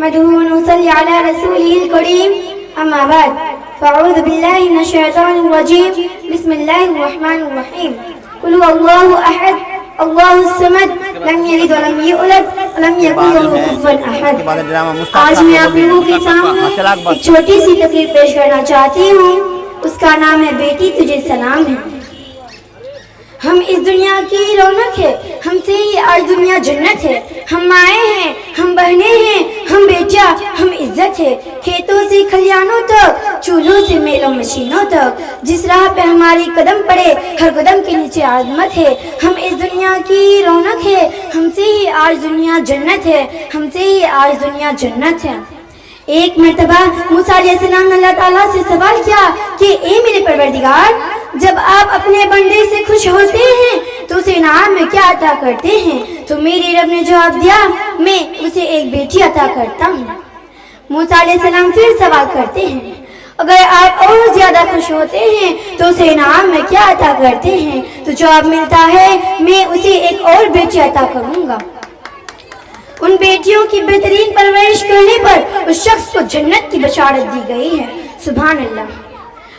نحمده ونصلي على رسوله الكريم أما بعد فأعوذ بالله من الشيطان الرجيم بسم الله الرحمن الرحيم قل هو الله أحد الله الصمد لم يلد ولم يولد ولم يكن له كفوا أحد. آج میں آپ لوگوں کے سامنے ایک چھوٹی سی تقریر پیش کرنا چاہتی ہوں. اس کا نام ہے بیٹی تجھے سلام ہے. ہم اس دنیا کی رونق ہے, ہم سے ہی آج دنیا جنت ہے. ہم مائیں ہیں, ہم بہنیں ہیں, ہم بیٹیا, ہم عزت ہے. کھیتوں سے کھلیانوں تک, چولہوں سے میلوں مشینوں تک, جس راہ پہ ہماری قدم پڑے ہر قدم کے نیچے عظمت ہے. ہم اس دنیا کی رونق ہے, ہم سے ہی آج دنیا جنت ہے, ہم سے ہی آج دنیا جنت ہے. ایک مرتبہ موسیٰ علیہ السلام نے اللہ تعالیٰ سے سوال کیا کہ اے میرے پروردگار, جب آپ اپنے بندے سے خوش ہوتے ہیں تو اسے انعام میں کیا عطا کرتے ہیں؟ تو میرے رب نے جواب دیا, میں اسے ایک بیٹی عطا کرتا ہوں. موسیٰ علیہ السلام پھر سوال کرتے ہیں, اگر آپ اور زیادہ خوش ہوتے ہیں تو اسے انعام میں کیا عطا کرتے ہیں؟ تو جواب ملتا ہے, میں اسے ایک اور بیٹی عطا کروں گا. ان بیٹیوں کی بہترین پرورش کرنے پر اس شخص کو جنت کی بشارت دی گئی ہے. سبحان اللہ.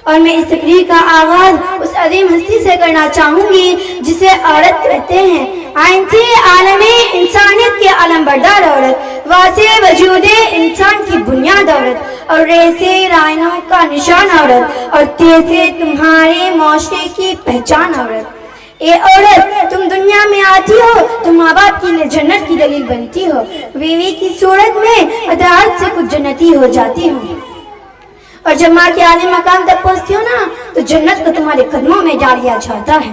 اور میں اس تقریر کا آغاز اس عظیم ہستی سے کرنا چاہوں گی جسے عورت کہتے ہیں. آئینِ عالم انسانیت کے علم بردار عورت, واسع وجود انسان کی بنیاد عورت, اور ریسے رائنوں کا نشان عورت, اور تیسے تمہارے معاشرے کی پہچان عورت. اے عورت, تم دنیا میں آتی ہو تو ماں باپ کے لیے جنت کی دلیل بنتی ہو. بیوی کی صورت میں عدالت سے کچھ جنتی ہو جاتی ہو, اور جب ماں کے اعلی مقام تک پہنچتی ہو نا تو جنت کو تمہارے قدموں میں ڈال دیا جاتا ہے.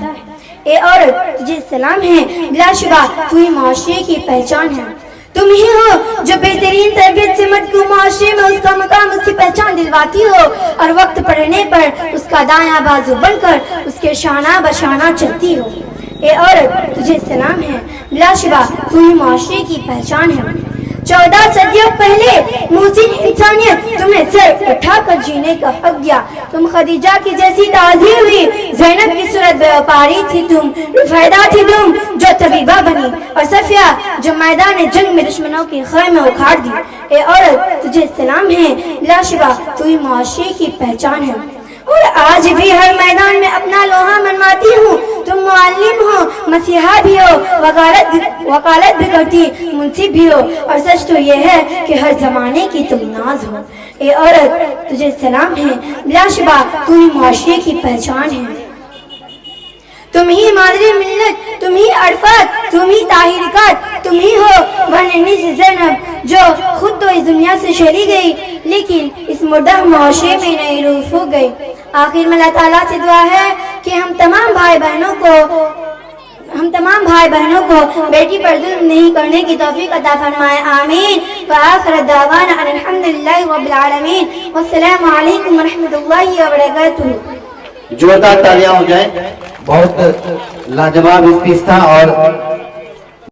اے عورت, تجھے سلام ہے, بلا شبہ تو ہی معاشرے کی پہچان ہے. تم ہی ہو جو بہترین تربیت سے مرد کو معاشرے میں اس کا مقام, اس کی پہچان دلواتی ہو, اور وقت پڑنے پر اس کا دایاں بازو بن کر اس کے شانہ بشانہ چلتی ہو. اے عورت, تجھے سلام ہے, بلا شبہ تو ہی معاشرے کی پہچان ہے. 14 صدیوں پہلے محسن انسانیت تمہیں سر اٹھا کر جینے کا حق دیا. تم خدیجہ کی جیسی تعظیم ہوئی, زینب کی صورت بیوپاری تھی تم, رفیدہ تھی تم جو طبیبہ بنی, اور صفیہ جو میدان جنگ میں دشمنوں کی خیمیں اکھاڑ دی. اے عورت, تجھے سلام ہے, بلا شبہ تو ہی معاشرے کی پہچان ہے. اور آج بھی ہر میدان میں اپنا لوہا منواتی ہوں. تم معلم ہو, مسیحا بھی ہو, وکالت بھی کرتی, منصف بھی ہو, اور سچ تو یہ ہے کہ ہر زمانے کی تم ناز ہو. اے عورت, تجھے سلام ہے, بلا شبہ تو ہی معاشرے کی پہچان ہے. تم ہی مادری ملت, تم ہی عرفات, تم ہی طاہرکات, تم ہی ہو بہن زینب جو خود تو اس دنیا سے چلی گئی لیکن اس مردہ معاشرے میں نئی روح ہو گئی. آخر میں اللہ تعالیٰ سے دعا ہے کہ ہم تمام بھائی بہنوں کو بیٹی پر ظلم نہیں کرنے کی توفیق عطا فرمائے. آمین. وآخر دعوانا ان الحمدللہ رب العالمین, والسلام علیکم ورحمۃ اللہ وبرکاتہ. جوردار تالیاں ہو جائیں. بہت لاجواب اسپیچ تھا, اور